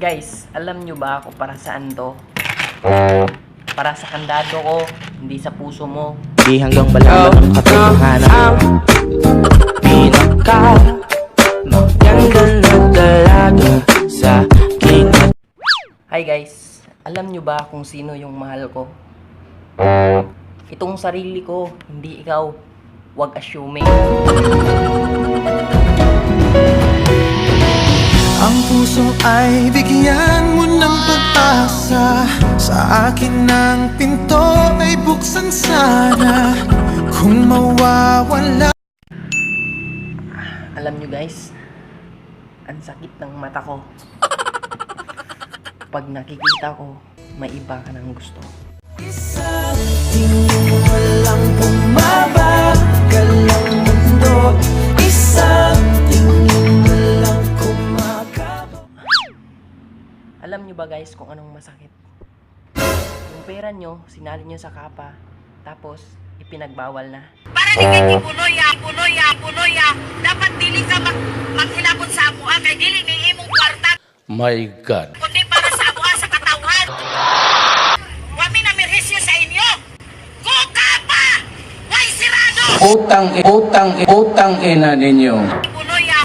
Guys, alam nyo ba ako para saan to? Para sa kandado ko, hindi sa puso mo. Di hanggang malaman ang katotohanan. Pinaka maganda na talaga sa aking. Hi guys, alam nyo ba kung sino yung mahal ko? Itong sarili ko, hindi ikaw. Huwag assuming. Ang puso ay bigyan mo ng pag-asa. Sa akin ang pinto ay buksan sana. Kung mawawala. Alam nyo guys, ang sakit ng mata ko. Pag nakikita ko, may iba ka ng gusto. Isang tingin walang bumabagal ang mundo. Isang tingin walang kumakabaw. Alam nyo ba guys kung anong masakit? Yung pera nyo, sinali nyo sa kapa, tapos ipinagbawal na. Para di kay punoya. Dapat dili ka maghilabot sa amuha kay dili ni imong kwarta. My God. Kundi para sa amuha sa katawhan. Wami na mirhisyo sa inyo. Kuka pa! Way sirado! Utang ina ninyo. Punoya.